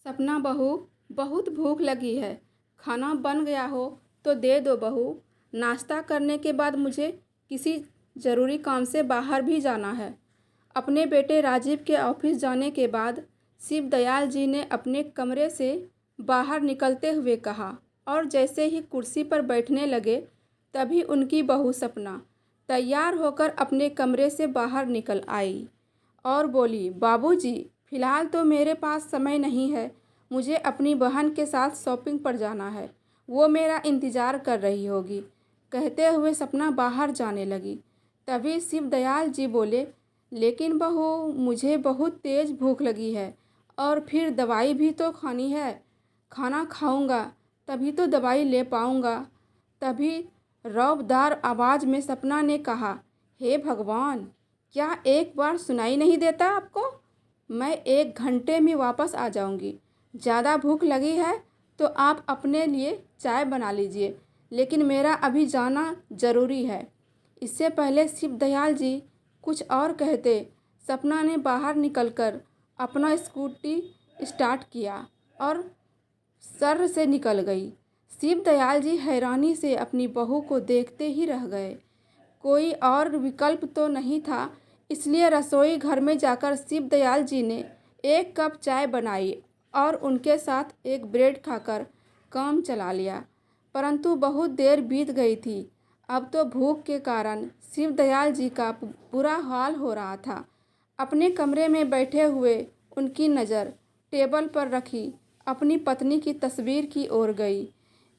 सपना बहू, बहुत भूख लगी है। खाना बन गया हो तो दे दो बहू। नाश्ता करने के बाद मुझे किसी ज़रूरी काम से बाहर भी जाना है। अपने बेटे राजीव के ऑफिस जाने के बाद शिवदयाल जी ने अपने कमरे से बाहर निकलते हुए कहा, और जैसे ही कुर्सी पर बैठने लगे तभी उनकी बहू सपना तैयार होकर अपने कमरे से बाहर निकल आई और बोली, बाबूजी, फ़िलहाल तो मेरे पास समय नहीं है। मुझे अपनी बहन के साथ शॉपिंग पर जाना है। वो मेरा इंतज़ार कर रही होगी। कहते हुए सपना बाहर जाने लगी। तभी शिवदयाल जी बोले, लेकिन बहू, मुझे बहुत तेज़ भूख लगी है और फिर दवाई भी तो खानी है। खाना खाऊंगा तभी तो दवाई ले पाऊंगा। तभी रौबदार आवाज़ में सपना ने कहा, हे भगवान, क्या एक बार सुनाई नहीं देता आपको? मैं 1 घंटे में वापस आ जाऊंगी। ज़्यादा भूख लगी है तो आप अपने लिए चाय बना लीजिए, लेकिन मेरा अभी जाना ज़रूरी है। इससे पहले शिवदयाल जी कुछ और कहते, सपना ने बाहर निकलकर अपना स्कूटी स्टार्ट किया और सर से निकल गई। शिवदयाल जी हैरानी से अपनी बहू को देखते ही रह गए। कोई और विकल्प तो नहीं था, इसलिए रसोई घर में जाकर शिवदयाल जी ने 1 कप चाय बनाई और उनके साथ एक ब्रेड खाकर काम चला लिया। परंतु बहुत देर बीत गई थी। अब तो भूख के कारण शिवदयाल जी का बुरा हाल हो रहा था। अपने कमरे में बैठे हुए उनकी नज़र टेबल पर रखी अपनी पत्नी की तस्वीर की ओर गई।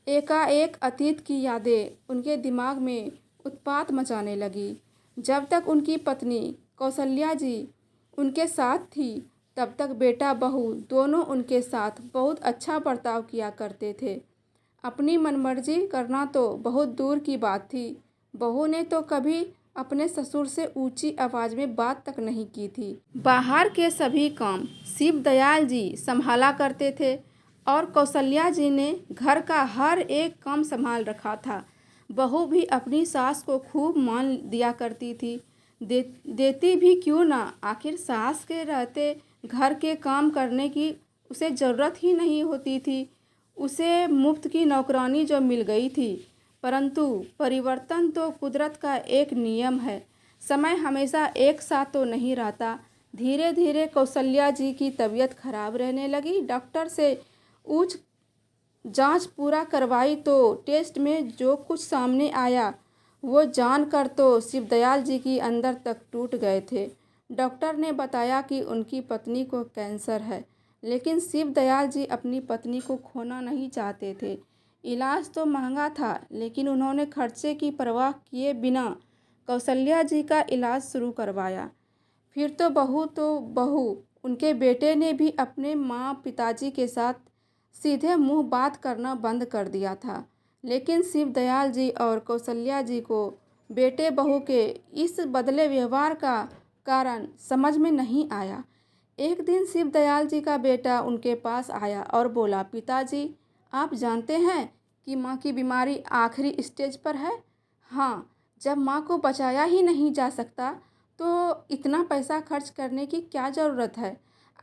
एकाएक अतीत की यादें उनके दिमाग में उत्पात मचाने लगी। जब तक उनकी पत्नी कौशल्या जी उनके साथ थी, तब तक बेटा बहू दोनों उनके साथ बहुत अच्छा बर्ताव किया करते थे। अपनी मनमर्जी करना तो बहुत दूर की बात थी। बहू ने तो कभी अपने ससुर से ऊंची आवाज़ में बात तक नहीं की थी। बाहर के सभी काम शिवदयाल जी संभाला करते थे और कौशल्या जी ने घर का हर एक काम संभाल रखा था। बहू भी अपनी सास को खूब मान दिया करती थी। देती भी क्यों ना, आखिर सास के रहते घर के काम करने की उसे ज़रूरत ही नहीं होती थी। उसे मुफ्त की नौकरानी जो मिल गई थी। परंतु परिवर्तन तो कुदरत का एक नियम है। समय हमेशा एक साथ तो नहीं रहता। धीरे धीरे कौशल्या जी की तबीयत खराब रहने लगी। डॉक्टर से उच्च जांच पूरा करवाई तो टेस्ट में जो कुछ सामने आया वो जानकर तो शिवदयाल जी की अंदर तक टूट गए थे। डॉक्टर ने बताया कि उनकी पत्नी को कैंसर है, लेकिन शिवदयाल जी अपनी पत्नी को खोना नहीं चाहते थे। इलाज तो महंगा था, लेकिन उन्होंने खर्चे की परवाह किए बिना कौशल्या जी का इलाज शुरू करवाया। फिर तो बहू उनके बेटे ने भी अपने माँ पिताजी के साथ सीधे मुंह बात करना बंद कर दिया था। लेकिन शिवदयाल जी और कौशल्या जी को बेटे बहू के इस बदले व्यवहार का कारण समझ में नहीं आया। एक दिन शिवदयाल जी का बेटा उनके पास आया और बोला, पिताजी, आप जानते हैं कि माँ की बीमारी आखिरी स्टेज पर है। हाँ, जब माँ को बचाया ही नहीं जा सकता तो इतना पैसा खर्च करने की क्या ज़रूरत है।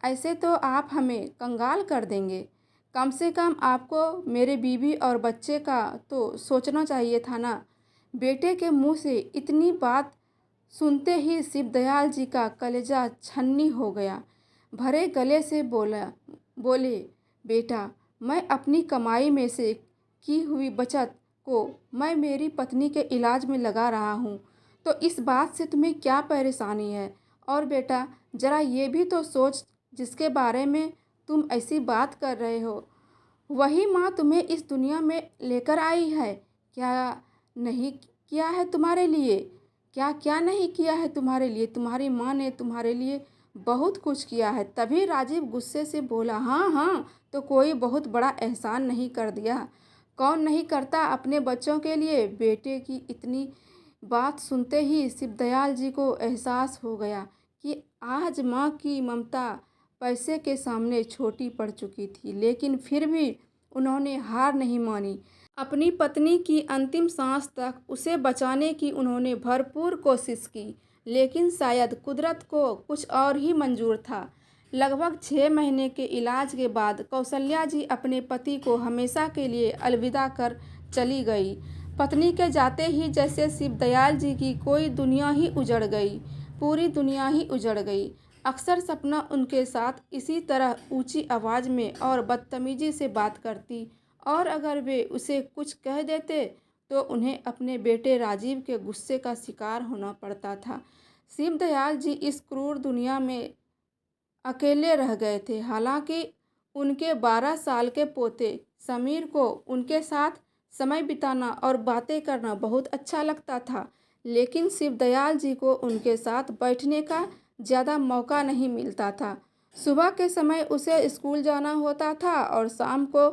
ऐसे तो आप हमें कंगाल कर देंगे। कम से कम आपको मेरे बीवी और बच्चे का तो सोचना चाहिए था ना। बेटे के मुंह से इतनी बात सुनते ही शिवदयाल जी का कलेजा छन्नी हो गया। भरे गले से बोले, बेटा, मैं अपनी कमाई में से की हुई बचत को मैं मेरी पत्नी के इलाज में लगा रहा हूँ, तो इस बात से तुम्हें क्या परेशानी है? और बेटा, ज़रा ये भी तो सोच, जिसके बारे में तुम ऐसी बात कर रहे हो, वही माँ तुम्हें इस दुनिया में लेकर आई है। क्या नहीं किया है तुम्हारे लिए? क्या क्या नहीं किया है तुम्हारे लिए? तुम्हारी माँ ने तुम्हारे लिए बहुत कुछ किया है। तभी राजीव गुस्से से बोला, हाँ हाँ, तो कोई बहुत बड़ा एहसान नहीं कर दिया। कौन नहीं करता अपने बच्चों के लिए। बेटे की इतनी बात सुनते ही शिवदयाल जी को एहसास हो गया कि आज माँ की ममता पैसे के सामने छोटी पड़ चुकी थी। लेकिन फिर भी उन्होंने हार नहीं मानी। अपनी पत्नी की अंतिम सांस तक उसे बचाने की उन्होंने भरपूर कोशिश की, लेकिन शायद कुदरत को कुछ और ही मंजूर था। लगभग 6 महीने के इलाज के बाद कौशल्या जी अपने पति को हमेशा के लिए अलविदा कर चली गई। पत्नी के जाते ही जैसे शिवदयाल जी की कोई दुनिया ही उजड़ गई, पूरी दुनिया ही उजड़ गई। अक्सर सपना उनके साथ इसी तरह ऊंची आवाज़ में और बदतमीजी से बात करती, और अगर वे उसे कुछ कह देते तो उन्हें अपने बेटे राजीव के गुस्से का शिकार होना पड़ता था। शिवदयाल जी इस क्रूर दुनिया में अकेले रह गए थे। हालांकि उनके 12 साल के पोते समीर को उनके साथ समय बिताना और बातें करना बहुत अच्छा लगता था, लेकिन शिवदयाल जी को उनके साथ बैठने का ज़्यादा मौका नहीं मिलता था। सुबह के समय उसे स्कूल जाना होता था और शाम को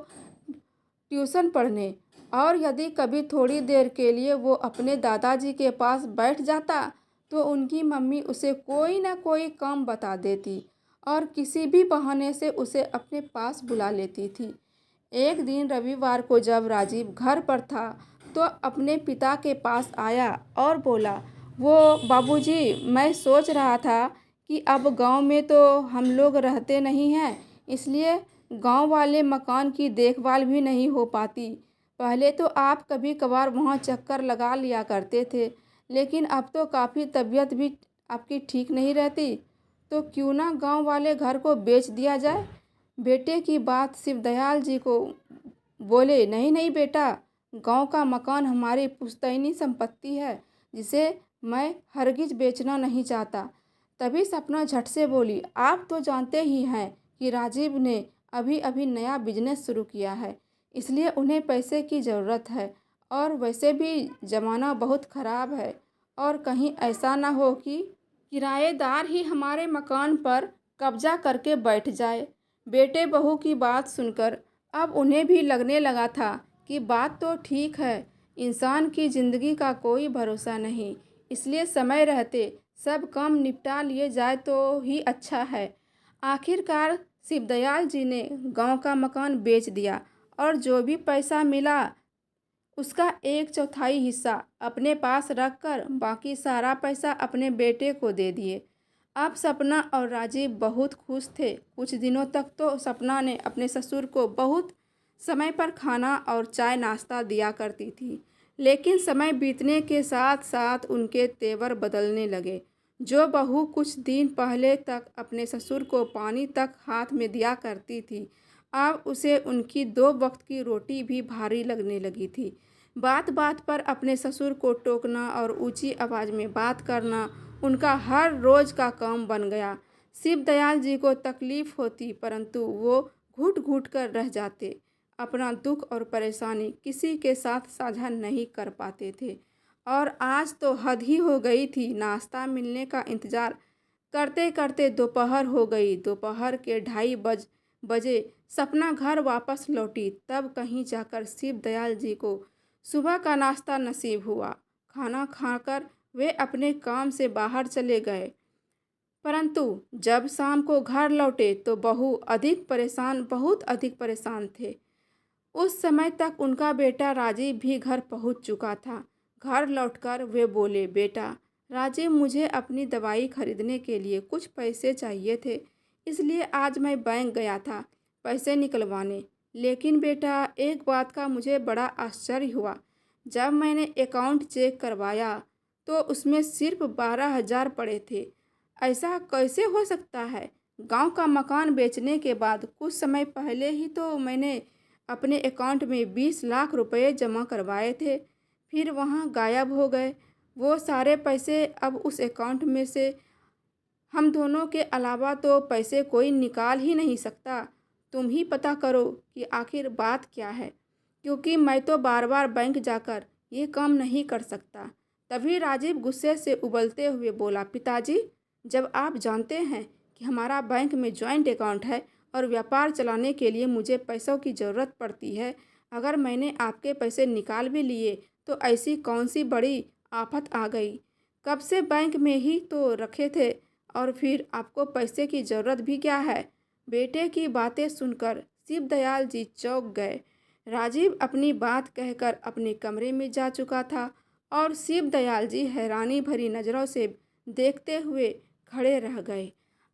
ट्यूशन पढ़ने, और यदि कभी थोड़ी देर के लिए वो अपने दादाजी के पास बैठ जाता तो उनकी मम्मी उसे कोई ना कोई काम बता देती और किसी भी बहाने से उसे अपने पास बुला लेती थी। एक दिन रविवार को जब राजीव घर पर था तो अपने पिता के पास आया और बोला, वो बाबूजी, मैं सोच रहा था कि अब गांव में तो हम लोग रहते नहीं हैं, इसलिए गांव वाले मकान की देखभाल भी नहीं हो पाती। पहले तो आप कभी कभार वहां चक्कर लगा लिया करते थे, लेकिन अब तो काफ़ी तबीयत भी आपकी ठीक नहीं रहती, तो क्यों ना गांव वाले घर को बेच दिया जाए। बेटे की बात शिवदयाल जी को बोले, नहीं नहीं बेटा, गांव का मकान हमारी पुश्तैनी संपत्ति है, जिसे मैं हरगिज बेचना नहीं चाहता। तभी सपना झट से बोली, आप तो जानते ही हैं कि राजीव ने अभी अभी नया बिजनेस शुरू किया है, इसलिए उन्हें पैसे की ज़रूरत है, और वैसे भी ज़माना बहुत ख़राब है, और कहीं ऐसा ना हो कि किराएदार ही हमारे मकान पर कब्जा करके बैठ जाए। बेटे बहू की बात सुनकर अब उन्हें भी लगने लगा था कि बात तो ठीक है, इंसान की ज़िंदगी का कोई भरोसा नहीं, इसलिए समय रहते सब काम निपटा लिए जाए तो ही अच्छा है। आखिरकार शिवदयाल जी ने गांव का मकान बेच दिया और जो भी पैसा मिला उसका 1/4 हिस्सा अपने पास रखकर बाकी सारा पैसा अपने बेटे को दे दिए। अब सपना और राजीव बहुत खुश थे। कुछ दिनों तक तो सपना ने अपने ससुर को बहुत समय पर खाना और चाय नाश्ता दिया करती थी, लेकिन समय बीतने के साथ साथ उनके तेवर बदलने लगे। जो बहू कुछ दिन पहले तक अपने ससुर को पानी तक हाथ में दिया करती थी, अब उसे उनकी 2 वक्त की रोटी भी भारी लगने लगी थी। बात बात पर अपने ससुर को टोकना और ऊंची आवाज़ में बात करना उनका हर रोज़ का काम बन गया। शिवदयाल जी को तकलीफ़ होती, परंतु वो घुट घुट कर रह जाते। अपना दुख और परेशानी किसी के साथ साझा नहीं कर पाते थे, और आज तो हद ही हो गई थी। नाश्ता मिलने का इंतज़ार करते करते दोपहर हो गई। दोपहर के 2:30 बजे सपना घर वापस लौटी, तब कहीं जाकर शिवदयाल जी को सुबह का नाश्ता नसीब हुआ। खाना खाकर वे अपने काम से बाहर चले गए, परंतु जब शाम को घर लौटे तो बहुत अधिक परेशान थे। उस समय तक उनका बेटा राजीव भी घर पहुंच चुका था। घर लौटकर वे बोले, बेटा राजीव, मुझे अपनी दवाई खरीदने के लिए कुछ पैसे चाहिए थे, इसलिए आज मैं बैंक गया था पैसे निकलवाने। लेकिन बेटा, एक बात का मुझे बड़ा आश्चर्य हुआ। जब मैंने अकाउंट चेक करवाया तो उसमें सिर्फ 12,000 पड़े थे। ऐसा कैसे हो सकता है? गांव का मकान बेचने के बाद कुछ समय पहले ही तो मैंने अपने अकाउंट में 20 लाख रुपए जमा करवाए थे, फिर वहाँ गायब हो गए। वो सारे पैसे अब उस अकाउंट में से हम दोनों के अलावा तो पैसे कोई निकाल ही नहीं सकता। तुम ही पता करो कि आखिर बात क्या है, क्योंकि मैं तो बार बार बैंक जाकर ये काम नहीं कर सकता। तभी राजीव गुस्से से उबलते हुए बोला, पिताजी, जब आप जानते हैं कि हमारा बैंक में जॉइंट अकाउंट है और व्यापार चलाने के लिए मुझे पैसों की ज़रूरत पड़ती है, अगर मैंने आपके पैसे निकाल भी लिए तो ऐसी कौन सी बड़ी आफत आ गई? कब से बैंक में ही तो रखे थे, और फिर आपको पैसे की ज़रूरत भी क्या है? बेटे की बातें सुनकर शिवदयाल जी चौंक गए। राजीव अपनी बात कहकर अपने कमरे में जा चुका था और शिवदयाल जी हैरानी भरी नज़रों से देखते हुए खड़े रह गए।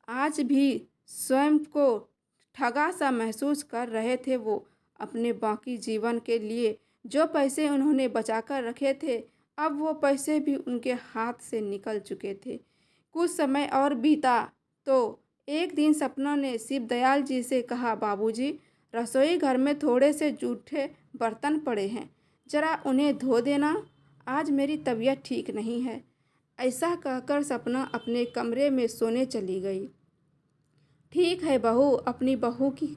आज भी स्वयं को ठगा सा महसूस कर रहे थे वो। अपने बाकी जीवन के लिए जो पैसे उन्होंने बचा कर रखे थे, अब वो पैसे भी उनके हाथ से निकल चुके थे। कुछ समय और बीता तो एक दिन सपना ने शिवदयाल जी से कहा, बाबूजी, रसोई घर में थोड़े से जूठे बर्तन पड़े हैं, जरा उन्हें धो देना, आज मेरी तबीयत ठीक नहीं है। ऐसा कहकर सपना अपने कमरे में सोने चली गई। ठीक है बहू। अपनी बहू की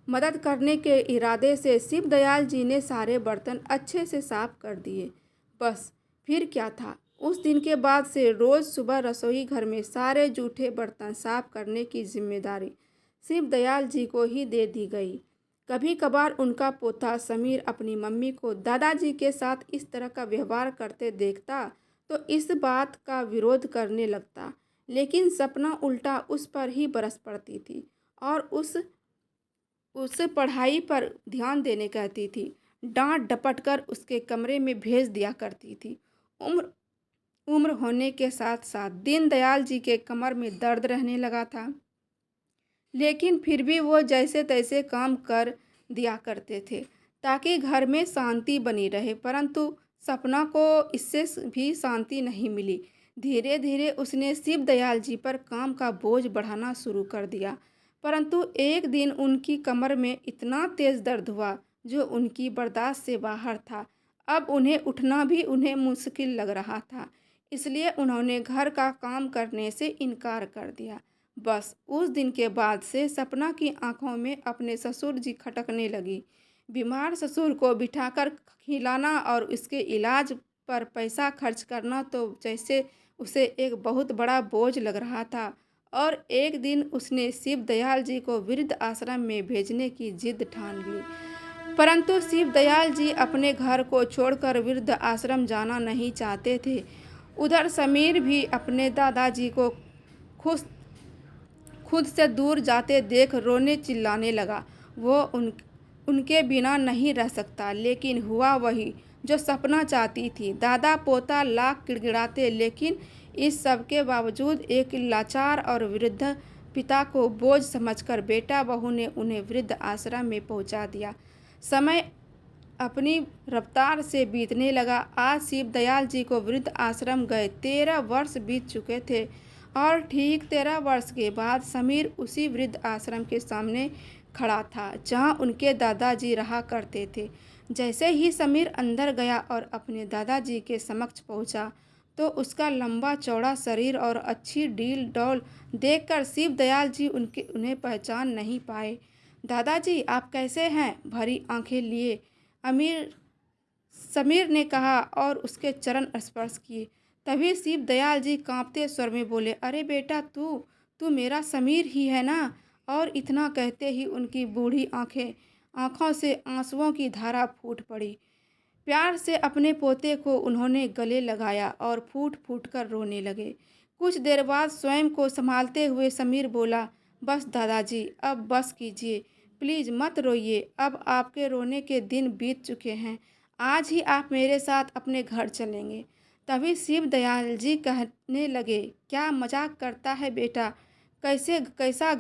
मदद करने के इरादे से शिवदयाल जी ने सारे बर्तन अच्छे से साफ कर दिए। बस फिर क्या था, उस दिन के बाद से रोज़ सुबह रसोई घर में सारे जूठे बर्तन साफ करने की जिम्मेदारी शिवदयाल जी को ही दे दी गई। कभी कभार उनका पोता समीर अपनी मम्मी को दादाजी के साथ इस तरह का व्यवहार करते देखता तो इस बात का विरोध करने लगता, लेकिन सपना उल्टा उस पर ही बरस पड़ती थी और उससे पढ़ाई पर ध्यान देने कहती थी। डांट डपट कर उसके कमरे में भेज दिया करती थी। उम्र उम्र होने के साथ साथ दीनदयाल जी के कमर में दर्द रहने लगा था, लेकिन फिर भी वो जैसे तैसे काम कर दिया करते थे ताकि घर में शांति बनी रहे। परंतु सपना को इससे भी शांति नहीं मिली। धीरे धीरे उसने शिवदयाल जी पर काम का बोझ बढ़ाना शुरू कर दिया। परंतु एक दिन उनकी कमर में इतना तेज दर्द हुआ जो उनकी बर्दाश्त से बाहर था। अब उन्हें उठना भी उन्हें मुश्किल लग रहा था, इसलिए उन्होंने घर का काम करने से इनकार कर दिया। बस उस दिन के बाद से सपना की आंखों में अपने ससुर जी खटकने लगी। बीमार ससुर को बिठाकर खिलाना और उसके इलाज पर पैसा खर्च करना तो जैसे उसे एक बहुत बड़ा बोझ लग रहा था। और एक दिन उसने शिवदयाल जी को वृद्ध आश्रम में भेजने की जिद ठान ली। परंतु शिवदयाल जी अपने घर को छोड़कर वृद्ध आश्रम जाना नहीं चाहते थे। उधर समीर भी अपने दादाजी को खुश खुद से दूर जाते देख रोने चिल्लाने लगा। वो उनके बिना नहीं रह सकता, लेकिन हुआ वही जो सपना चाहती थी। दादा पोता लाख गिड़गिड़ाते, लेकिन इस सब के बावजूद एक लाचार और वृद्ध पिता को बोझ समझकर बेटा बहू ने उन्हें वृद्ध आश्रम में पहुंचा दिया। समय अपनी रफ्तार से बीतने लगा। आज शिवदयाल जी को वृद्ध आश्रम गए 13 वर्ष बीत चुके थे और ठीक 13 वर्ष के बाद समीर उसी वृद्ध आश्रम के सामने खड़ा था जहां उनके दादाजी रहा करते थे। जैसे ही समीर अंदर गया और अपने दादाजी के समक्ष पहुंचा तो उसका लंबा चौड़ा शरीर और अच्छी डील डौल देखकर शिवदयाल जी उन्हें पहचान नहीं पाए। दादाजी, आप कैसे हैं? भरी आंखें लिए समीर ने कहा और उसके चरण स्पर्श किए। तभी शिवदयाल जी कांपते स्वर में बोले, अरे बेटा, तू मेरा समीर ही है ना? और इतना कहते ही उनकी बूढ़ी आंखों से आंसुओं की धारा फूट पड़ी। प्यार से अपने पोते को उन्होंने गले लगाया और फूट फूट कर रोने लगे। कुछ देर बाद स्वयं को संभालते हुए समीर बोला, बस दादाजी, अब बस कीजिए, प्लीज़ मत रोइए। अब आपके रोने के दिन बीत चुके हैं। आज ही आप मेरे साथ अपने घर चलेंगे। तभी शिवदयाल जी कहने लगे, क्या मजाक करता है बेटा? कैसा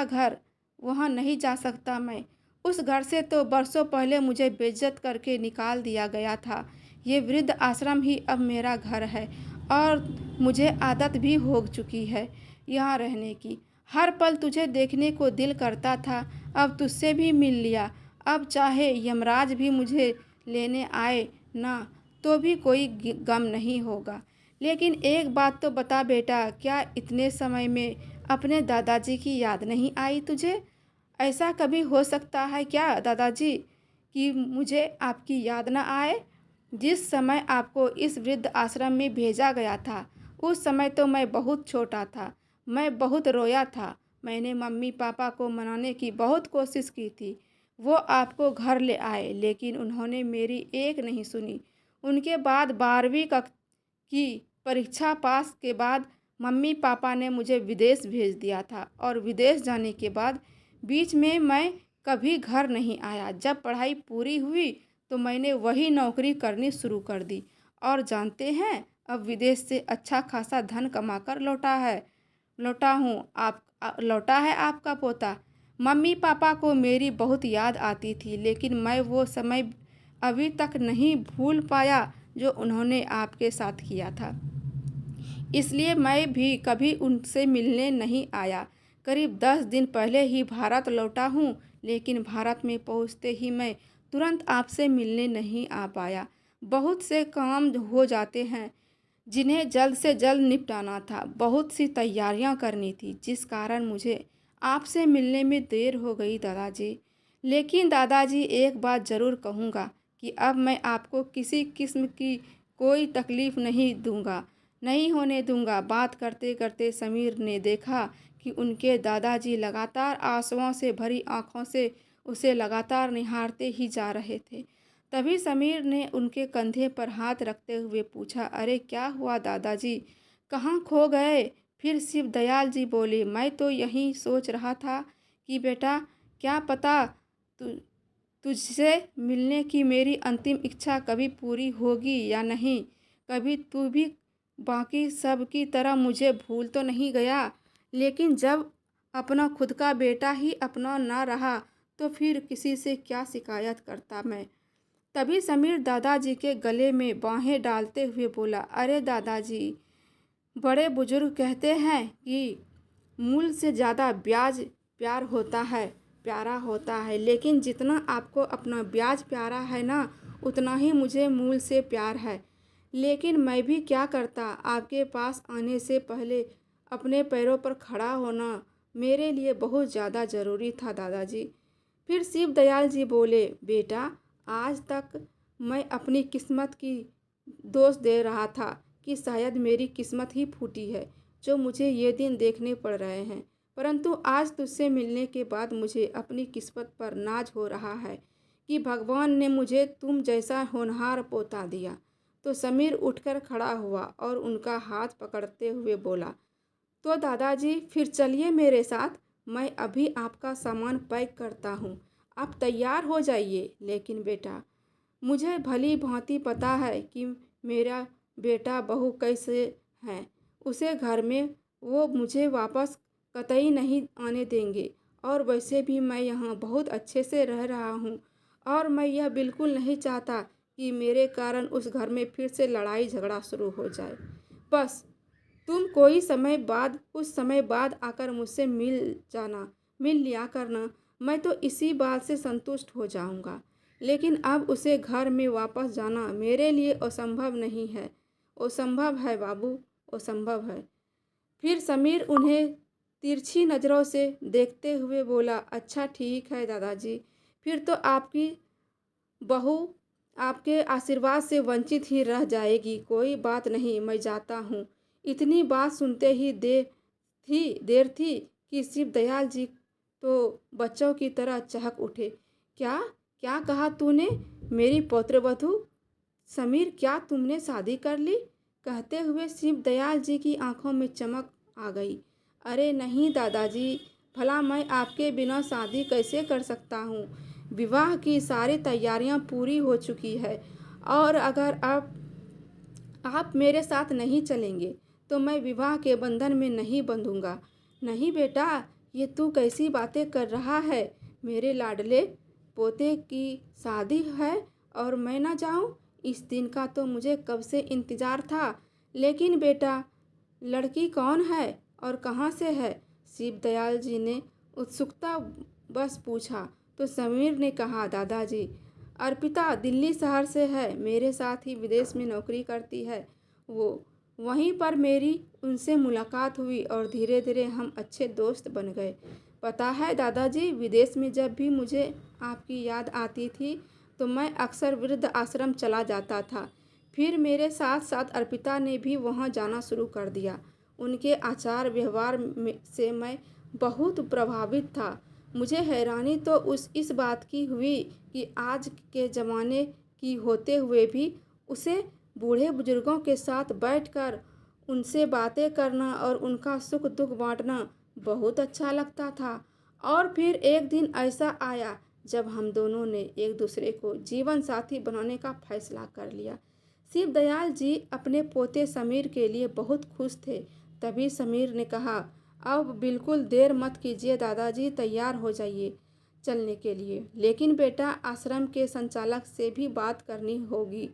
घर? वहाँ नहीं जा सकता मैं। उस घर से तो बरसों पहले मुझे बेइज्जत करके निकाल दिया गया था। ये वृद्ध आश्रम ही अब मेरा घर है और मुझे आदत भी हो चुकी है यहाँ रहने की। हर पल तुझे देखने को दिल करता था, अब तुझसे भी मिल लिया। अब चाहे यमराज भी मुझे लेने आए ना तो भी कोई गम नहीं होगा। लेकिन एक बात तो बता बेटा, क्या इतने समय में अपने दादाजी की याद नहीं आई तुझे? ऐसा कभी हो सकता है क्या दादाजी कि मुझे आपकी याद न आए? जिस समय आपको इस वृद्ध आश्रम में भेजा गया था उस समय तो मैं बहुत छोटा था। मैं बहुत रोया था। मैंने मम्मी पापा को मनाने की बहुत कोशिश की थी। वो आपको घर ले आए, लेकिन उन्होंने मेरी एक नहीं सुनी। उनके बाद 12वीं की परीक्षा पास के बाद मम्मी पापा ने मुझे विदेश भेज दिया था और विदेश जाने के बाद बीच में मैं कभी घर नहीं आया। जब पढ़ाई पूरी हुई तो मैंने वही नौकरी करनी शुरू कर दी और जानते हैं, अब विदेश से अच्छा खासा धन कमाकर लौटा है। लौटा है आपका पोता। मम्मी पापा को मेरी बहुत याद आती थी, लेकिन मैं वो समय अभी तक नहीं भूल पाया जो उन्होंने आपके साथ किया था। इसलिए मैं भी कभी उनसे मिलने नहीं आया। करीब 10 दिन पहले ही भारत लौटा हूँ, लेकिन भारत में पहुँचते ही मैं तुरंत आपसे मिलने नहीं आ पाया। बहुत से काम हो जाते हैं जिन्हें जल्द से जल्द निपटाना था। बहुत सी तैयारियां करनी थी, जिस कारण मुझे आपसे मिलने में देर हो गई दादाजी। लेकिन दादाजी, एक बात ज़रूर कहूँगा कि अब मैं आपको किसी किस्म की कोई तकलीफ़ नहीं होने दूंगा। बात करते करते समीर ने देखा कि उनके दादाजी लगातार आंसुओं से भरी आंखों से उसे लगातार निहारते ही जा रहे थे। तभी समीर ने उनके कंधे पर हाथ रखते हुए पूछा, अरे क्या हुआ दादाजी, कहाँ खो गए? फिर शिव दयाल जी बोले, मैं तो यही सोच रहा था कि बेटा, क्या पता तु तुझसे मिलने की मेरी अंतिम इच्छा कभी पूरी होगी या नहीं। कभी तू भी बाकी सब की तरह मुझे भूल तो नहीं गया। लेकिन जब अपना खुद का बेटा ही अपना ना रहा, तो फिर किसी से क्या शिकायत करता मैं। तभी समीर दादाजी के गले में बाहें डालते हुए बोला, अरे दादाजी, बड़े बुजुर्ग कहते हैं कि मूल से ज़्यादा ब्याज प्यारा होता है। लेकिन जितना आपको अपना ब्याज प्यारा है ना, उतना ही मुझे मूल से प्यार है। लेकिन मैं भी क्या करता, आपके पास आने से पहले अपने पैरों पर खड़ा होना मेरे लिए बहुत ज़्यादा ज़रूरी था दादाजी। फिर शिव दयाल जी बोले, बेटा, आज तक मैं अपनी किस्मत की दोष दे रहा था कि शायद मेरी किस्मत ही फूटी है जो मुझे ये दिन देखने पड़ रहे हैं। परंतु आज तुझसे मिलने के बाद मुझे अपनी किस्मत पर नाज हो रहा है कि भगवान ने मुझे तुम जैसा होनहार पोता दिया। तो समीर उठकर खड़ा हुआ और उनका हाथ पकड़ते हुए बोला, तो दादाजी, फिर चलिए मेरे साथ। मैं अभी आपका सामान पैक करता हूँ, आप तैयार हो जाइए। लेकिन बेटा, मुझे भली भांति पता है कि मेरा बेटा बहू कैसे है। उसे घर में वो मुझे वापस कतई नहीं आने देंगे। और वैसे भी मैं यहाँ बहुत अच्छे से रह रहा हूँ, और मैं यह बिल्कुल नहीं चाहता कि मेरे कारण उस घर में फिर से लड़ाई झगड़ा शुरू हो जाए। बस तुम कुछ समय बाद आकर मुझसे मिल लिया करना। मैं तो इसी बात से संतुष्ट हो जाऊंगा। लेकिन अब उसे घर में वापस जाना मेरे लिए असंभव नहीं है। असंभव है बाबू, असंभव है। फिर समीर उन्हें तिरछी नज़रों से देखते हुए बोला, अच्छा ठीक है दादाजी, फिर तो आपकी बहू आपके आशीर्वाद से वंचित ही रह जाएगी। कोई बात नहीं, मैं जाता हूँ। इतनी बात सुनते ही देर थी कि शिव दयाल जी तो बच्चों की तरह चहक उठे। क्या क्या कहा तूने? मेरी पौत्रवधू? समीर, क्या तुमने शादी कर ली? कहते हुए शिव दयाल जी की आंखों में चमक आ गई। अरे नहीं दादाजी, भला मैं आपके बिना शादी कैसे कर सकता हूँ। विवाह की सारी तैयारियां पूरी हो चुकी है, और अगर आप मेरे साथ नहीं चलेंगे तो मैं विवाह के बंधन में नहीं बंधूंगा। नहीं बेटा, ये तू कैसी बातें कर रहा है? मेरे लाडले पोते की शादी है और मैं ना जाऊं? इस दिन का तो मुझे कब से इंतज़ार था। लेकिन बेटा, लड़की कौन है और कहाँ से है? शिव दयाल जी ने उत्सुकता बस पूछा। तो समीर ने कहा, दादाजी, अर्पिता दिल्ली शहर से है, मेरे साथ ही विदेश में नौकरी करती है वो। वहीं पर मेरी उनसे मुलाकात हुई और धीरे धीरे हम अच्छे दोस्त बन गए। पता है दादाजी, विदेश में जब भी मुझे आपकी याद आती थी तो मैं अक्सर वृद्ध आश्रम चला जाता था। फिर मेरे साथ साथ अर्पिता ने भी वहाँ जाना शुरू कर दिया। उनके आचार व्यवहार से मैं बहुत प्रभावित था। मुझे हैरानी तो इस बात की हुई कि आज के ज़माने की होते हुए भी उसे बूढ़े बुजुर्गों के साथ बैठकर उनसे बातें करना और उनका सुख दुख बांटना बहुत अच्छा लगता था। और फिर एक दिन ऐसा आया जब हम दोनों ने एक दूसरे को जीवन साथी बनाने का फैसला कर लिया। शिव दयाल जी अपने पोते समीर के लिए बहुत खुश थे। तभी समीर ने कहा, अब बिल्कुल देर मत कीजिए दादाजी, तैयार हो जाइए चलने के लिए। लेकिन बेटा, आश्रम के संचालक से भी बात करनी होगी।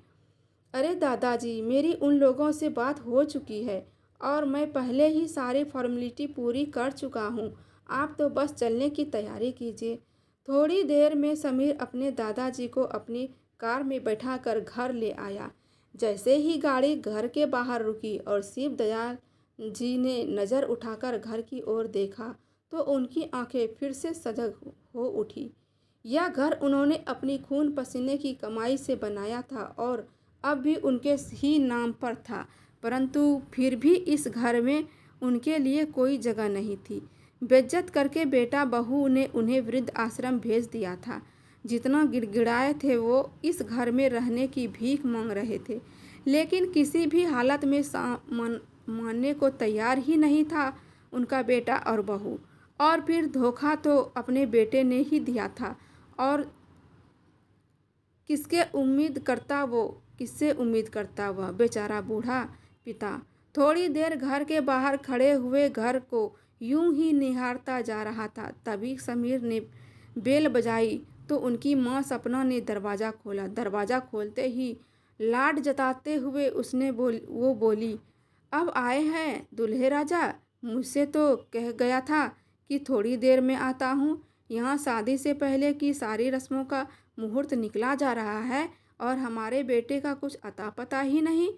अरे दादाजी, मेरी उन लोगों से बात हो चुकी है और मैं पहले ही सारी फॉर्मेलिटी पूरी कर चुका हूँ। आप तो बस चलने की तैयारी कीजिए। थोड़ी देर में समीर अपने दादाजी को अपनी कार में बैठाकर घर ले आया। जैसे ही गाड़ी घर के बाहर रुकी और शिव दयाल जी ने नज़र उठाकर घर की ओर देखा तो उनकी आंखें फिर से सजग हो उठी। यह घर उन्होंने अपनी खून पसीने की कमाई से बनाया था और अब भी उनके ही नाम पर था, परंतु फिर भी इस घर में उनके लिए कोई जगह नहीं थी। बेइज्जत करके बेटा बहू ने उन्हें वृद्ध आश्रम भेज दिया था। जितना गिड़गिड़ाए थे वो इस घर में रहने की भीख मांग रहे थे, लेकिन किसी भी हालत में मानने को तैयार ही नहीं था उनका बेटा और बहू। और फिर धोखा तो अपने बेटे ने ही दिया था और किससे उम्मीद करता वह बेचारा बूढ़ा पिता। थोड़ी देर घर के बाहर खड़े हुए घर को यूं ही निहारता जा रहा था। तभी समीर ने बेल बजाई तो उनकी माँ सपना ने दरवाज़ा खोला। दरवाज़ा खोलते ही लाड जताते हुए वो बोली, अब आए हैं दूल्हे राजा। मुझसे तो कह गया था कि थोड़ी देर में आता हूँ। यहाँ शादी से पहले की सारी रस्मों का मुहूर्त निकला जा रहा है और हमारे बेटे का कुछ अता पता ही नहीं।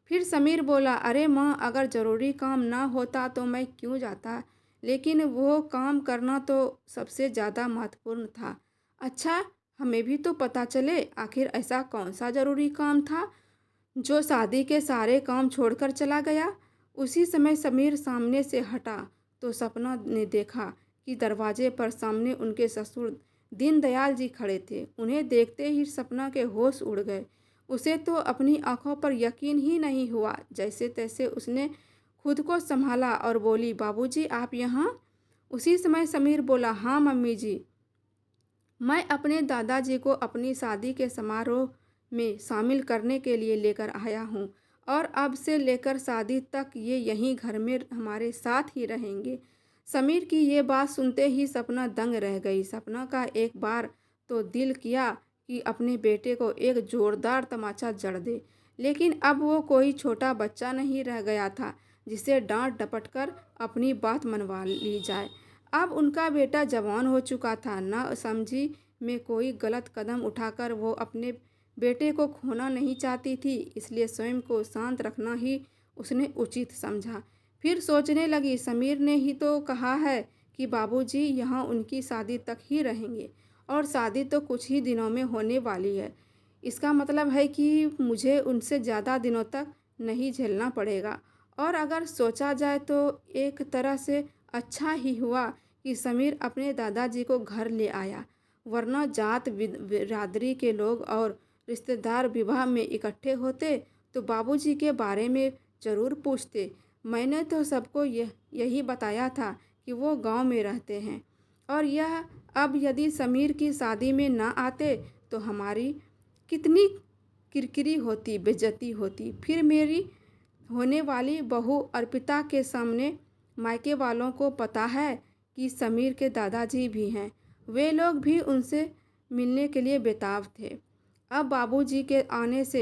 फिर समीर बोला, अरे माँ, अगर ज़रूरी काम ना होता तो मैं क्यों जाता, लेकिन वो काम करना तो सबसे ज़्यादा महत्वपूर्ण था। अच्छा, हमें भी तो पता चले आखिर ऐसा कौन सा ज़रूरी काम था जो शादी के सारे काम छोड़कर चला गया। उसी समय समीर सामने से हटा तो सपना ने देखा कि दरवाजे पर सामने उनके ससुर दीनदयाल जी खड़े थे। उन्हें देखते ही सपना के होश उड़ गए। उसे तो अपनी आंखों पर यकीन ही नहीं हुआ। जैसे तैसे उसने खुद को संभाला और बोली, बाबूजी आप यहाँ? उसी समय समीर बोला, हाँ मम्मी जी, मैं अपने दादाजी को अपनी शादी के समारोह में शामिल करने के लिए लेकर आया हूँ और अब से लेकर शादी तक ये यहीं घर में हमारे साथ ही रहेंगे। समीर की ये बात सुनते ही सपना दंग रह गई। सपना का एक बार तो दिल किया कि अपने बेटे को एक जोरदार तमाचा जड़ दे, लेकिन अब वो कोई छोटा बच्चा नहीं रह गया था जिसे डांट डपट कर अपनी बात मनवा ली जाए। अब उनका बेटा जवान हो चुका था। न समझी में कोई गलत कदम उठाकर वो अपने बेटे को खोना नहीं चाहती थी, इसलिए स्वयं को शांत रखना ही उसने उचित समझा। फिर सोचने लगी, समीर ने ही तो कहा है कि बाबूजी यहाँ उनकी शादी तक ही रहेंगे और शादी तो कुछ ही दिनों में होने वाली है। इसका मतलब है कि मुझे उनसे ज़्यादा दिनों तक नहीं झेलना पड़ेगा। और अगर सोचा जाए तो एक तरह से अच्छा ही हुआ कि समीर अपने दादाजी को घर ले आया, वरना जात बिरादरी के लोग और रिश्तेदार विवाह में इकट्ठे होते तो बाबूजी के बारे में ज़रूर पूछते। मैंने तो सबको यही बताया था कि वो गांव में रहते हैं और यह अब यदि समीर की शादी में ना आते तो हमारी कितनी किरकिरी होती, बेइज्जती होती। फिर मेरी होने वाली बहू अर्पिता के सामने मायके वालों को पता है कि समीर के दादाजी भी हैं। वे लोग भी उनसे मिलने के लिए बेताब थे। अब बाबूजी के आने से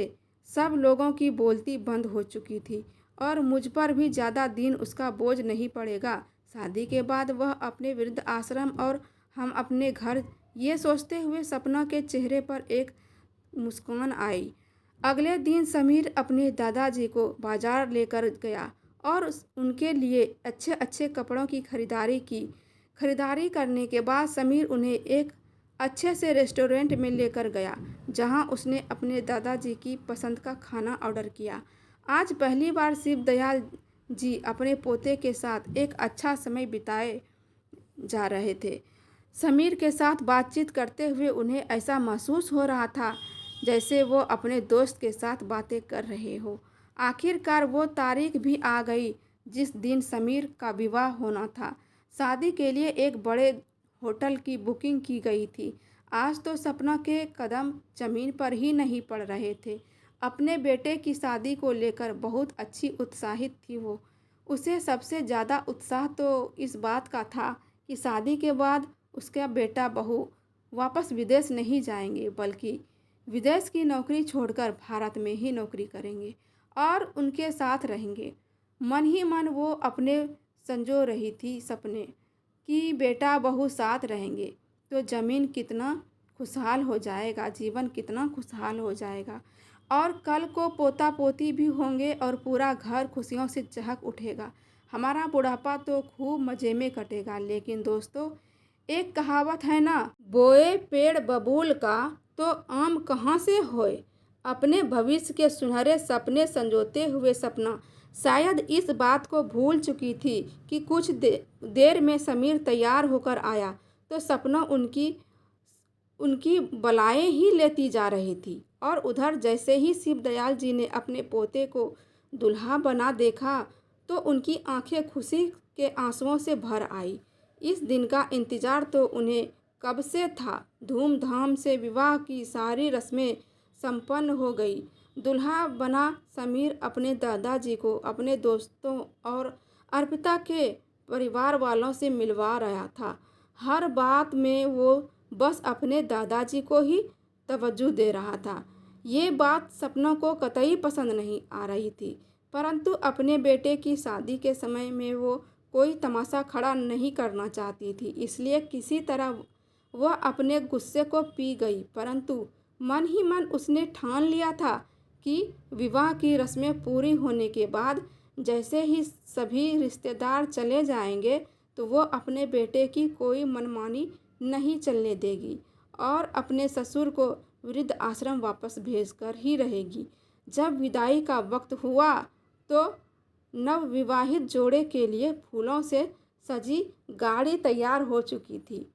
सब लोगों की बोलती बंद हो चुकी थी और मुझ पर भी ज़्यादा दिन उसका बोझ नहीं पड़ेगा। शादी के बाद वह अपने वृद्ध आश्रम और हम अपने घर, ये सोचते हुए सपना के चेहरे पर एक मुस्कान आई। अगले दिन समीर अपने दादाजी को बाजार लेकर गया और उनके लिए अच्छे अच्छे कपड़ों की खरीदारी की। खरीदारी करने के बाद समीर उन्हें एक अच्छे से रेस्टोरेंट में लेकर गया, जहां उसने अपने दादाजी की पसंद का खाना ऑर्डर किया। आज पहली बार शिव दयाल जी अपने पोते के साथ एक अच्छा समय बिताए जा रहे थे। समीर के साथ बातचीत करते हुए उन्हें ऐसा महसूस हो रहा था जैसे वो अपने दोस्त के साथ बातें कर रहे हो। आखिरकार वो तारीख भी आ गई जिस दिन समीर का विवाह होना था। शादी के लिए एक बड़े होटल की बुकिंग की गई थी। आज तो सपना के कदम जमीन पर ही नहीं पड़ रहे थे। अपने बेटे की शादी को लेकर बहुत अच्छी उत्साहित थी वो। उसे सबसे ज़्यादा उत्साह तो इस बात का था कि शादी के बाद उसका बेटा बहू वापस विदेश नहीं जाएंगे, बल्कि विदेश की नौकरी छोड़कर भारत में ही नौकरी करेंगे और उनके साथ रहेंगे। मन ही मन वो अपने संजो रही थी सपने कि बेटा बहू साथ रहेंगे तो ज़मीन कितना खुशहाल हो जाएगा, जीवन कितना खुशहाल हो जाएगा और कल को पोता पोती भी होंगे और पूरा घर खुशियों से चहक उठेगा। हमारा बुढ़ापा तो खूब मज़े में कटेगा। लेकिन दोस्तों, एक कहावत है ना, बोए पेड़ बबूल का तो आम कहाँ से होए। अपने भविष्य के सुनहरे सपने संजोते हुए सपना शायद इस बात को भूल चुकी थी कि कुछ देर में समीर तैयार होकर आया तो सपना उनकी उनकी बलाएं ही लेती जा रही थी। और उधर जैसे ही शिवदयाल जी ने अपने पोते को दुल्हा बना देखा तो उनकी आंखें खुशी के आंसुओं से भर आई। इस दिन का इंतजार तो उन्हें कब से था। धूमधाम से विवाह की सारी रस्में संपन्न हो गई। दुल्हा बना समीर अपने दादाजी को अपने दोस्तों और अर्पिता के परिवार वालों से मिलवा रहा था। हर बात में वो बस अपने दादाजी को ही तवज्जो दे रहा था। ये बात सपना को कतई पसंद नहीं आ रही थी, परंतु अपने बेटे की शादी के समय में वो कोई तमाशा खड़ा नहीं करना चाहती थी। इसलिए किसी तरह वह अपने गुस्से को पी गई, परंतु मन ही मन उसने ठान लिया था कि विवाह की रस्में पूरी होने के बाद जैसे ही सभी रिश्तेदार चले जाएंगे तो वो अपने बेटे की कोई मनमानी नहीं चलने देगी और अपने ससुर को वृद्ध आश्रम वापस भेजकर ही रहेगी। जब विदाई का वक्त हुआ तो नवविवाहित जोड़े के लिए फूलों से सजी गाड़ी तैयार हो चुकी थी।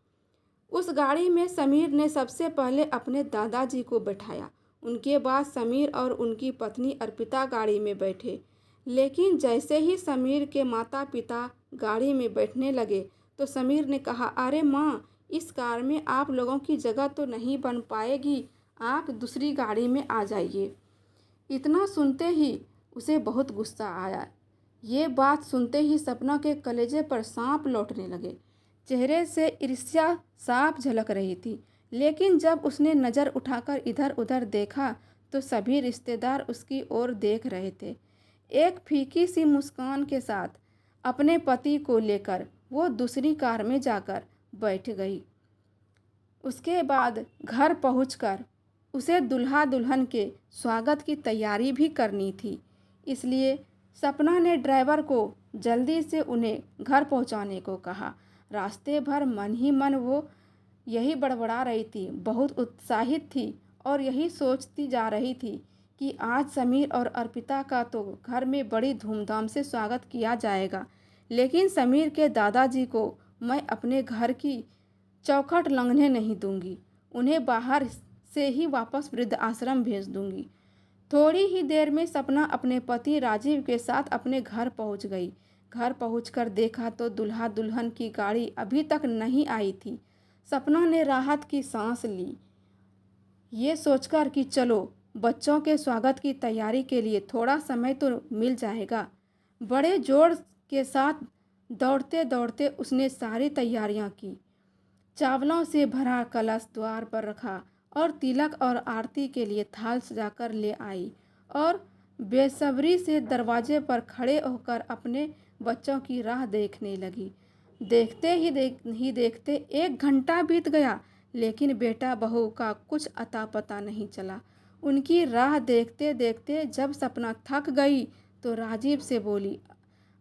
उस गाड़ी में समीर ने सबसे पहले अपने दादाजी को बैठाया। उनके बाद समीर और उनकी पत्नी अर्पिता गाड़ी में बैठे। लेकिन जैसे ही समीर के माता पिता गाड़ी में बैठने लगे तो समीर ने कहा, अरे माँ, इस कार में आप लोगों की जगह तो नहीं बन पाएगी, आप दूसरी गाड़ी में आ जाइए। इतना सुनते ही उसे बहुत गुस्सा आया। ये बात सुनते ही सपना के कलेजे पर सांप लौटने लगे। चेहरे से ईर्ष्या साफ झलक रही थी। लेकिन जब उसने नज़र उठाकर इधर उधर देखा तो सभी रिश्तेदार उसकी ओर देख रहे थे। एक फीकी सी मुस्कान के साथ अपने पति को लेकर वो दूसरी कार में जाकर बैठ गई। उसके बाद घर पहुंचकर उसे दुल्हा दुल्हन के स्वागत की तैयारी भी करनी थी। इसलिए सपना ने ड्राइवर को जल्दी से उन्हें घर पहुंचाने को कहा। रास्ते भर मन ही मन वो यही बड़बड़ा रही थी, बहुत उत्साहित थी और यही सोचती जा रही थी कि आज समीर और अर्पिता का तो घर में बड़ी धूमधाम से स्वागत किया जाएगा, लेकिन समीर के दादाजी को मैं अपने घर की चौखट लंघने नहीं दूंगी। उन्हें बाहर से ही वापस वृद्ध आश्रम भेज दूंगी। थोड़ी ही देर में सपना अपने पति राजीव के साथ अपने घर पहुंच गई। घर पहुंचकर देखा तो दुल्हा दुल्हन की गाड़ी अभी तक नहीं आई थी। सपना ने राहत की सांस ली, ये सोचकर कि चलो बच्चों के स्वागत की तैयारी के लिए थोड़ा समय तो मिल जाएगा। बड़े जोर के साथ दौड़ते दौड़ते उसने सारी तैयारियां की। चावलों से भरा कलश द्वार पर रखा और तिलक और आरती के लिए थाल सजाकर ले आई और बेसब्री से दरवाजे पर खड़े होकर अपने बच्चों की राह देखने लगी। देखते ही देखते 1 घंटा बीत गया, लेकिन बेटा बहू का कुछ अता पता नहीं चला। उनकी राह देखते देखते जब सपना थक गई तो राजीव से बोली,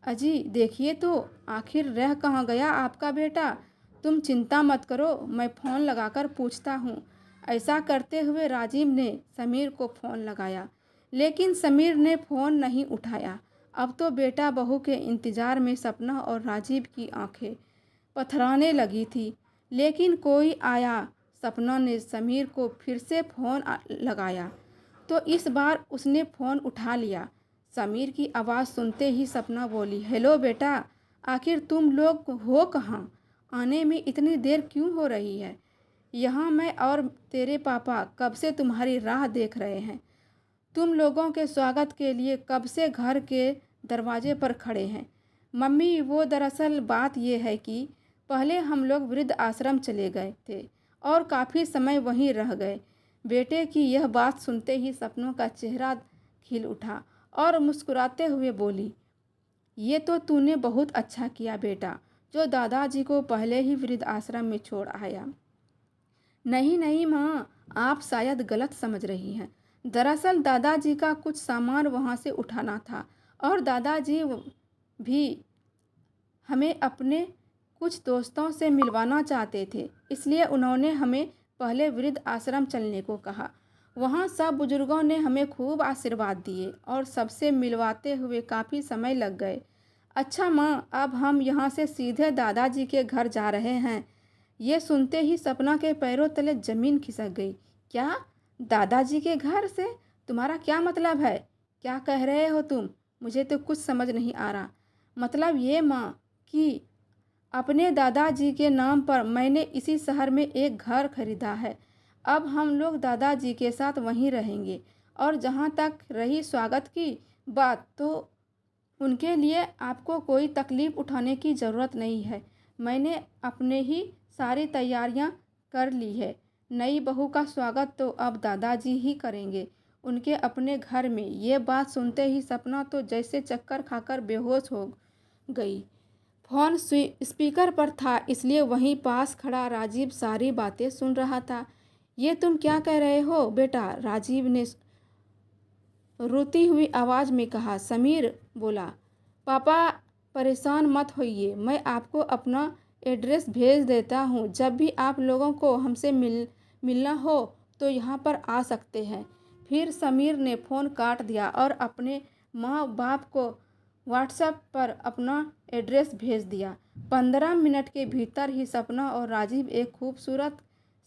अजी देखिए तो आखिर रह कहाँ गया आपका बेटा। तुम चिंता मत करो, मैं फ़ोन लगाकर पूछता हूँ। ऐसा करते हुए राजीव ने समीर को फ़ोन लगाया, लेकिन समीर ने फ़ोन नहीं उठाया। अब तो बेटा बहू के इंतज़ार में सपना और राजीव की आंखें पथराने लगी थी, लेकिन कोई आया। सपना ने समीर को फिर से फ़ोन लगाया तो इस बार उसने फ़ोन उठा लिया। समीर की आवाज़ सुनते ही सपना बोली, हेलो बेटा, आखिर तुम लोग हो कहाँ? आने में इतनी देर क्यों हो रही है? यहाँ मैं और तेरे पापा कब से तुम्हारी राह देख रहे हैं। तुम लोगों के स्वागत के लिए कब से घर के दरवाजे पर खड़े हैं। मम्मी, वो दरअसल बात ये है कि पहले हम लोग वृद्ध आश्रम चले गए थे और काफ़ी समय वहीं रह गए। बेटे की यह बात सुनते ही सपनों का चेहरा खिल उठा और मुस्कुराते हुए बोली, ये तो तूने बहुत अच्छा किया बेटा, जो दादाजी को पहले ही वृद्ध आश्रम में छोड़ आया। नहीं नहीं माँ, आप शायद गलत समझ रही हैं। दरअसल दादाजी का कुछ सामान वहाँ से उठाना था और दादाजी भी हमें अपने कुछ दोस्तों से मिलवाना चाहते थे, इसलिए उन्होंने हमें पहले वृद्ध आश्रम चलने को कहा। वहाँ सब बुजुर्गों ने हमें खूब आशीर्वाद दिए और सबसे मिलवाते हुए काफ़ी समय लग गए। अच्छा माँ, अब हम यहाँ से सीधे दादाजी के घर जा रहे हैं। ये सुनते ही सपना के पैरों तले जमीन खिसक गई। क्या? दादाजी के घर से? तुम्हारा क्या मतलब है? क्या कह रहे हो तुम? मुझे तो कुछ समझ नहीं आ रहा। मतलब ये माँ कि अपने दादाजी के नाम पर मैंने इसी शहर में एक घर खरीदा है। अब हम लोग दादाजी के साथ वहीं रहेंगे। और जहाँ तक रही स्वागत की बात, तो उनके लिए आपको कोई तकलीफ़ उठाने की ज़रूरत नहीं है। मैंने अपने ही सारी तैयारियां कर ली है। नई बहू का स्वागत तो अब दादाजी ही करेंगे उनके अपने घर में। ये बात सुनते ही सपना तो जैसे चक्कर खाकर बेहोश हो गई। फ़ोन स्पीकर पर था, इसलिए वहीं पास खड़ा राजीव सारी बातें सुन रहा था। ये तुम क्या कह रहे हो बेटा? राजीव ने रोती हुई आवाज़ में कहा। समीर बोला, पापा परेशान मत होइए, मैं आपको अपना एड्रेस भेज देता हूँ। जब भी आप लोगों को हमसे मिलना हो तो यहाँ पर आ सकते हैं। फिर समीर ने फ़ोन काट दिया और अपने माँ बाप को व्हाट्सएप पर अपना एड्रेस भेज दिया। 15 मिनट के भीतर ही सपना और राजीव एक खूबसूरत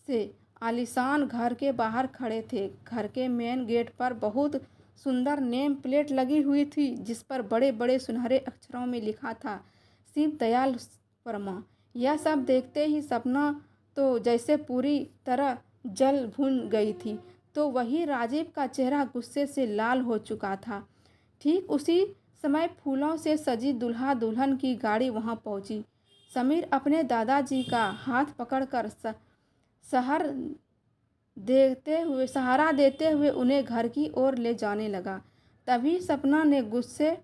से आलीशान घर के बाहर खड़े थे। घर के मेन गेट पर बहुत सुंदर नेम प्लेट लगी हुई थी, जिस पर बड़े बड़े सुनहरे अक्षरों में लिखा था, शिव दयाल वर्मा। यह सब देखते ही सपना तो जैसे पूरी तरह जल भून गई थी, तो वही राजीव का चेहरा गुस्से से लाल हो चुका था। ठीक उसी समय फूलों से सजी दुल्हा दुल्हन की गाड़ी वहां पहुंची। समीर अपने दादाजी का हाथ पकड़कर सहारा देते हुए उन्हें घर की ओर ले जाने लगा। तभी सपना ने गुस्से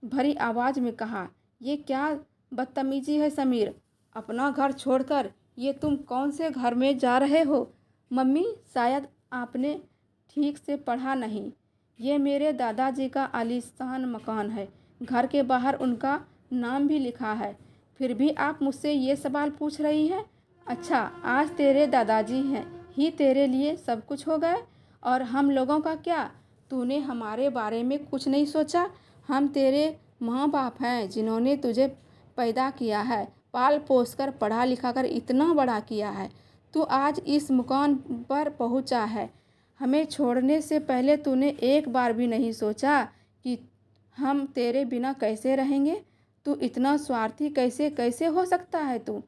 भरी आवाज़ में कहा, ये क्या बदतमीजी है समीर? अपना घर छोड़कर ये तुम कौन से घर में जा रहे हो? मम्मी, शायद आपने ठीक से पढ़ा नहीं। ये मेरे दादाजी का आलीशान मकान है। घर के बाहर उनका नाम भी लिखा है। फिर भी आप मुझसे ये सवाल पूछ रही हैं? अच्छा, आज तेरे दादाजी हैं ही तेरे लिए सब कुछ हो गए, और हम लोगों का क्या? तूने हमारे बारे में कुछ नहीं सोचा? हम तेरे माँ बाप हैं जिन्होंने तुझे पैदा किया है, पाल पोस कर पढ़ा लिखा कर इतना बड़ा किया है। तू आज इस मुकाम पर पहुँचा है। हमें छोड़ने से पहले तूने एक बार भी नहीं सोचा कि हम तेरे बिना कैसे रहेंगे? तू इतना स्वार्थी कैसे कैसे हो सकता है तू?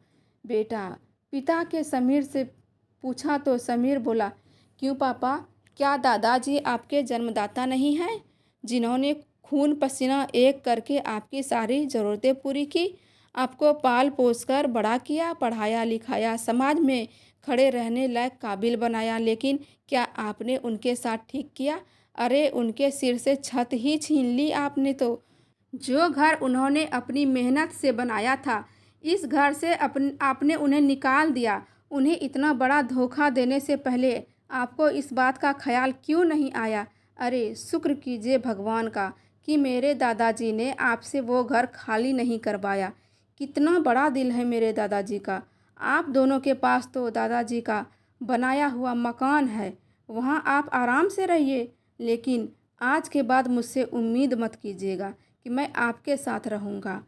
बेटा, पिता के समीर से पूछा तो समीर बोला, क्यों पापा, क्या दादाजी आपके जन्मदाता नहीं हैं, जिन्होंने खून पसीना एक करके आपकी सारी ज़रूरतें पूरी की, आपको पाल पोस कर बड़ा किया, पढ़ाया लिखाया, समाज में खड़े रहने लायक काबिल बनाया? लेकिन क्या आपने उनके साथ ठीक किया? अरे, उनके सिर से छत ही छीन ली आपने तो। जो घर उन्होंने अपनी मेहनत से बनाया था, इस घर से आपने उन्हें निकाल दिया। उन्हें इतना बड़ा धोखा देने से पहले आपको इस बात का ख्याल क्यों नहीं आया? अरे, शुक्र कीजिए भगवान का कि मेरे दादाजी ने आपसे वो घर खाली नहीं करवाया। कितना बड़ा दिल है मेरे दादाजी का। आप दोनों के पास तो दादाजी का बनाया हुआ मकान है, वहाँ आप आराम से रहिए। लेकिन आज के बाद मुझसे उम्मीद मत कीजिएगा कि मैं आपके साथ रहूँगा।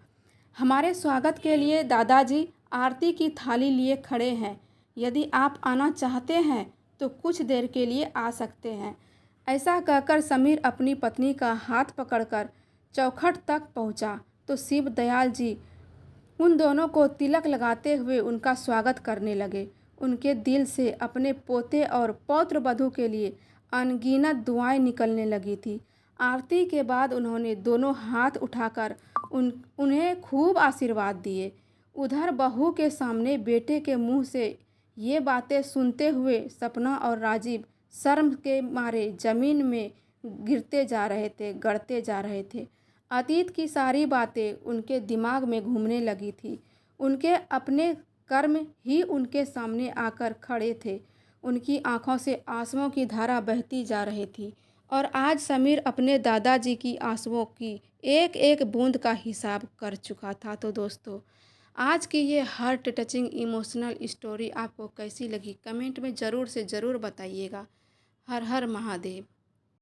हमारे स्वागत के लिए दादाजी आरती की थाली लिए खड़े हैं। यदि आप आना चाहते हैं तो कुछ देर के लिए आ सकते हैं। ऐसा कहकर समीर अपनी पत्नी का हाथ पकड़कर चौखट तक पहुंचा तो शिव दयाल जी उन दोनों को तिलक लगाते हुए उनका स्वागत करने लगे। उनके दिल से अपने पोते और पौत्र वधू के लिए अनगिनत दुआएं निकलने लगी थी। आरती के बाद उन्होंने दोनों हाथ उठाकर उन्हें खूब आशीर्वाद दिए। उधर बहू के सामने बेटे के मुंह से ये बातें सुनते हुए सपना और राजीव शर्म के मारे ज़मीन में गड़ते जा रहे थे। अतीत की सारी बातें उनके दिमाग में घूमने लगी थी। उनके अपने कर्म ही उनके सामने आकर खड़े थे। उनकी आंखों से आंसुओं की धारा बहती जा रही थी और आज समीर अपने दादाजी की आंसुओं की एक एक बूंद का हिसाब कर चुका था। तो दोस्तों, आज की ये हार्ट टचिंग इमोशनल स्टोरी आपको कैसी लगी कमेंट में ज़रूर से ज़रूर बताइएगा। हर हर महादेव।